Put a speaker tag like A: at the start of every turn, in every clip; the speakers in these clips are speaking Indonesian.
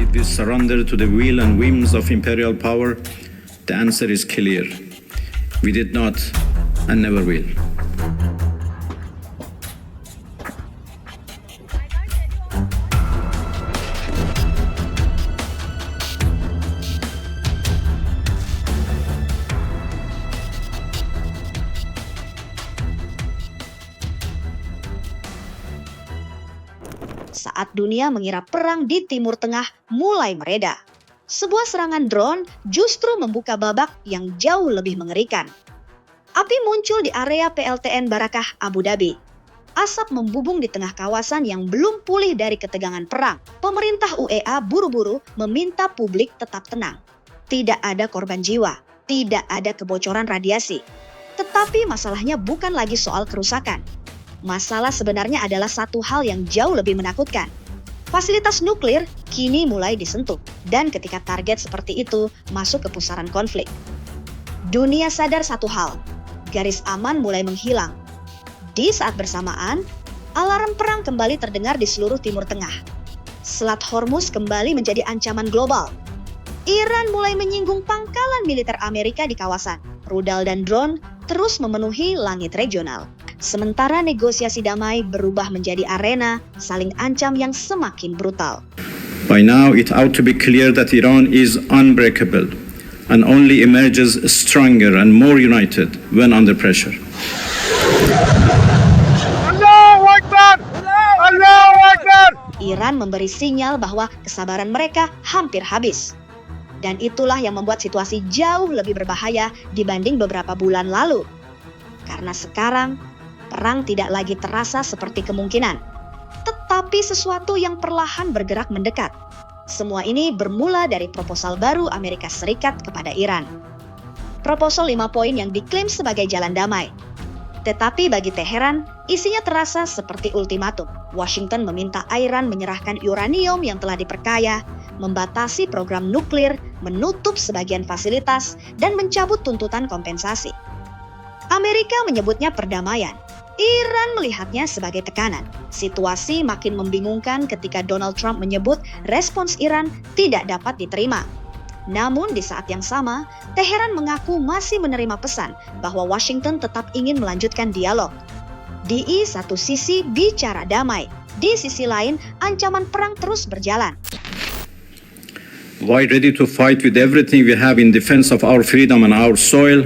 A: Did we surrender to the will and whims of imperial power? The answer is clear. We did not and never will.
B: Saat dunia mengira perang di Timur Tengah mulai mereda, sebuah serangan drone justru membuka babak yang jauh lebih mengerikan. Api muncul di area PLTN Barakah, Abu Dhabi. Asap membubung di tengah kawasan yang belum pulih dari ketegangan perang. Pemerintah UEA buru-buru meminta publik tetap tenang. Tidak ada korban jiwa, tidak ada kebocoran radiasi. Tetapi masalahnya bukan lagi soal kerusakan. Masalah sebenarnya adalah satu hal yang jauh lebih menakutkan. Fasilitas nuklir kini mulai disentuh, dan ketika target seperti itu masuk ke pusaran konflik. Dunia sadar satu hal, garis aman mulai menghilang. Di saat bersamaan, alarm perang kembali terdengar di seluruh Timur Tengah. Selat Hormuz kembali menjadi ancaman global. Iran mulai menyinggung pangkalan militer Amerika di kawasan. Rudal dan drone terus memenuhi langit regional. Sementara negosiasi damai berubah menjadi arena saling ancam yang semakin brutal.
A: By now, it ought to be clear that Iran is unbreakable and only emerges stronger and more united when under pressure.
C: Allahu Akbar! Allahu Akbar!
B: Iran memberi sinyal bahwa kesabaran mereka hampir habis. Dan itulah yang membuat situasi jauh lebih berbahaya dibanding beberapa bulan lalu. Karena sekarang, perang tidak lagi terasa seperti kemungkinan, tetapi sesuatu yang perlahan bergerak mendekat. Semua ini bermula dari proposal baru Amerika Serikat kepada Iran. Proposal 5 poin yang diklaim sebagai jalan damai. Tetapi bagi Teheran, isinya terasa seperti ultimatum. Washington meminta Iran menyerahkan uranium yang telah diperkaya, membatasi program nuklir, menutup sebagian fasilitas, dan mencabut tuntutan kompensasi. Amerika menyebutnya perdamaian. Iran melihatnya sebagai tekanan. Situasi makin membingungkan ketika Donald Trump menyebut respons Iran tidak dapat diterima. Namun di saat yang sama, Teheran mengaku masih menerima pesan bahwa Washington tetap ingin melanjutkan dialog. Di satu sisi bicara damai, di sisi lain ancaman perang terus berjalan.
A: While ready to fight with everything we have in defense of our freedom and our soil,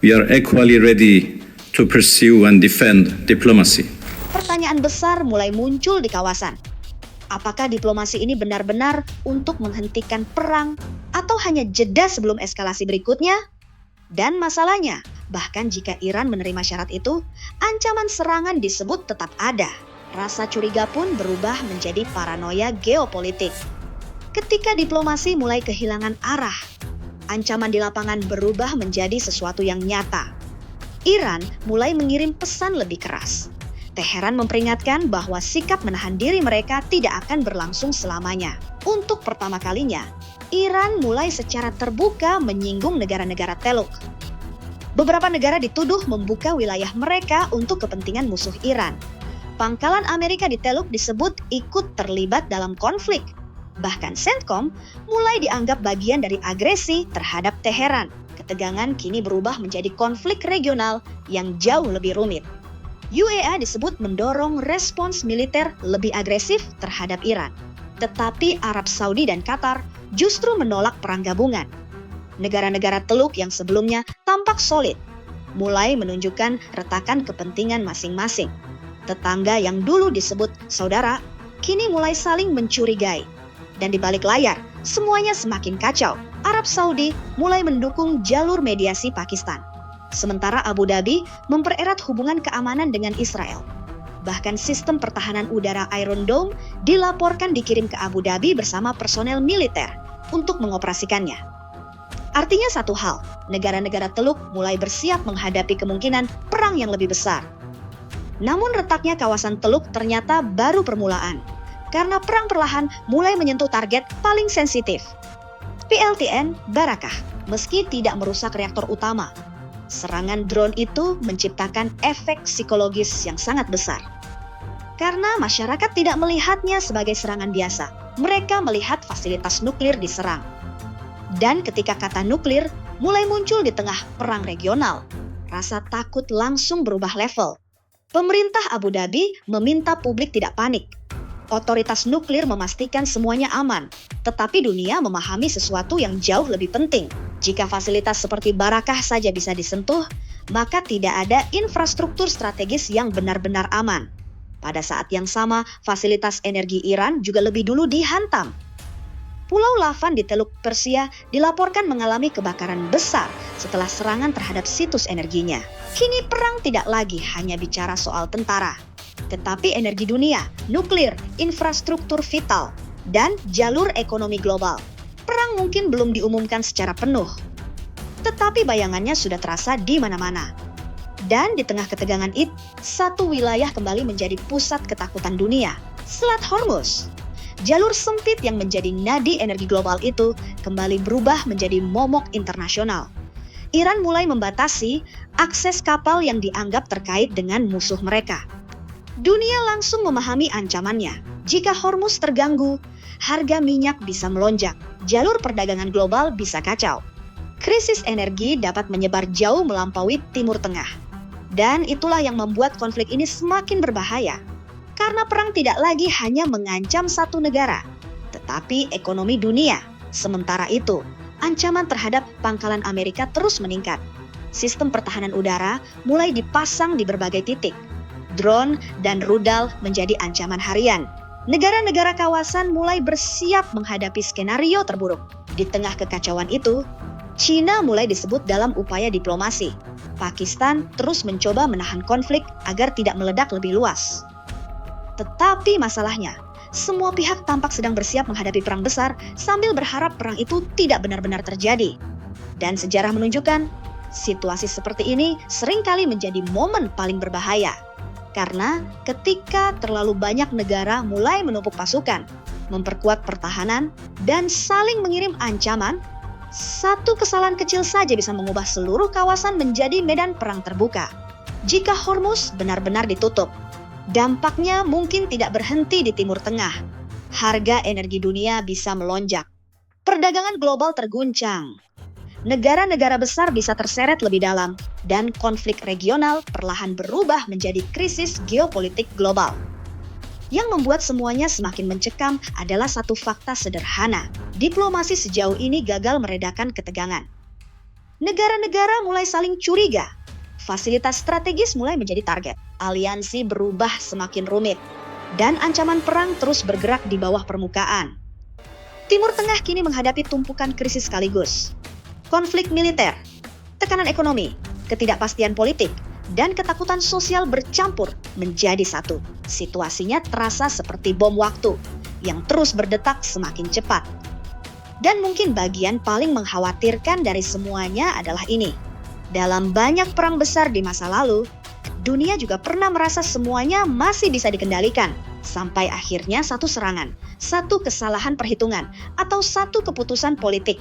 A: we are equally ready to pursue and defend diplomacy.
B: Pertanyaan besar mulai muncul di kawasan. Apakah diplomasi ini benar-benar untuk menghentikan perang atau hanya jeda sebelum eskalasi berikutnya? Dan masalahnya, bahkan jika Iran menerima syarat itu, ancaman serangan disebut tetap ada. Rasa curiga pun berubah menjadi paranoia geopolitik. Ketika diplomasi mulai kehilangan arah, ancaman di lapangan berubah menjadi sesuatu yang nyata. Iran mulai mengirim pesan lebih keras. Teheran memperingatkan bahwa sikap menahan diri mereka tidak akan berlangsung selamanya. Untuk pertama kalinya, Iran mulai secara terbuka menyinggung negara-negara Teluk. Beberapa negara dituduh membuka wilayah mereka untuk kepentingan musuh Iran. Pangkalan Amerika di Teluk disebut ikut terlibat dalam konflik. Bahkan CENTCOM mulai dianggap bagian dari agresi terhadap Teheran. Ketegangan kini berubah menjadi konflik regional yang jauh lebih rumit. UEA disebut mendorong respons militer lebih agresif terhadap Iran. Tetapi Arab Saudi dan Qatar justru menolak perang gabungan. Negara-negara Teluk yang sebelumnya tampak solid, mulai menunjukkan retakan kepentingan masing-masing. Tetangga yang dulu disebut saudara, kini mulai saling mencurigai. Dan di balik layar, semuanya semakin kacau. Arab Saudi mulai mendukung jalur mediasi Pakistan. Sementara Abu Dhabi mempererat hubungan keamanan dengan Israel. Bahkan sistem pertahanan udara Iron Dome dilaporkan dikirim ke Abu Dhabi bersama personel militer untuk mengoperasikannya. Artinya satu hal, negara-negara Teluk mulai bersiap menghadapi kemungkinan perang yang lebih besar. Namun retaknya kawasan Teluk ternyata baru permulaan, karena perang perlahan mulai menyentuh target paling sensitif. PLTN Barakah, meski tidak merusak reaktor utama, serangan drone itu menciptakan efek psikologis yang sangat besar. Karena masyarakat tidak melihatnya sebagai serangan biasa, Mereka melihat fasilitas nuklir diserang. Dan ketika kata nuklir mulai muncul di tengah perang regional, rasa takut langsung berubah level. Pemerintah Abu Dhabi meminta publik tidak panik. Otoritas nuklir memastikan semuanya aman, tetapi dunia memahami sesuatu yang jauh lebih penting. Jika fasilitas seperti Barakah saja bisa disentuh, maka tidak ada infrastruktur strategis yang benar-benar aman. Pada saat yang sama, fasilitas energi Iran juga lebih dulu dihantam. Pulau Lavan di Teluk Persia dilaporkan mengalami kebakaran besar setelah serangan terhadap situs energinya. Kini perang tidak lagi hanya bicara soal tentara, tetapi energi dunia, nuklir, infrastruktur vital, dan jalur ekonomi global. Perang mungkin belum diumumkan secara penuh, tetapi bayangannya sudah terasa di mana-mana. Dan di tengah ketegangan itu, satu wilayah kembali menjadi pusat ketakutan dunia, Selat Hormuz. Jalur sempit yang menjadi nadi energi global itu kembali berubah menjadi momok internasional. Iran mulai membatasi akses kapal yang dianggap terkait dengan musuh mereka. Dunia langsung memahami ancamannya. Jika Hormuz terganggu, harga minyak bisa melonjak, jalur perdagangan global bisa kacau. Krisis energi dapat menyebar jauh melampaui Timur Tengah. Dan itulah yang membuat konflik ini semakin berbahaya. Karena perang tidak lagi hanya mengancam satu negara, tetapi ekonomi dunia. Sementara itu, ancaman terhadap pangkalan Amerika terus meningkat. Sistem pertahanan udara mulai dipasang di berbagai titik. Drone dan rudal menjadi ancaman harian. Negara-negara kawasan mulai bersiap menghadapi skenario terburuk. Di tengah kekacauan itu, China mulai disebut dalam upaya diplomasi. Pakistan terus mencoba menahan konflik agar tidak meledak lebih luas. Tetapi masalahnya, semua pihak tampak sedang bersiap menghadapi perang besar sambil berharap perang itu tidak benar-benar terjadi. Dan sejarah menunjukkan, situasi seperti ini seringkali menjadi momen paling berbahaya. Karena ketika terlalu banyak negara mulai menumpuk pasukan, memperkuat pertahanan, dan saling mengirim ancaman, satu kesalahan kecil saja bisa mengubah seluruh kawasan menjadi medan perang terbuka. Jika Hormuz benar-benar ditutup, dampaknya mungkin tidak berhenti di Timur Tengah. Harga energi dunia bisa melonjak. Perdagangan global terguncang. Negara-negara besar bisa terseret lebih dalam, dan konflik regional perlahan berubah menjadi krisis geopolitik global. Yang membuat semuanya semakin mencekam adalah satu fakta sederhana. Diplomasi sejauh ini gagal meredakan ketegangan. Negara-negara mulai saling curiga. Fasilitas strategis mulai menjadi target. Aliansi berubah semakin rumit. Dan ancaman perang terus bergerak di bawah permukaan. Timur Tengah kini menghadapi tumpukan krisis sekaligus. Konflik militer, tekanan ekonomi, ketidakpastian politik, dan ketakutan sosial bercampur menjadi satu. Situasinya terasa seperti bom waktu yang terus berdetak semakin cepat. Dan mungkin bagian paling mengkhawatirkan dari semuanya adalah ini. Dalam banyak perang besar di masa lalu, dunia juga pernah merasa semuanya masih bisa dikendalikan. Sampai akhirnya satu serangan, satu kesalahan perhitungan, atau satu keputusan politik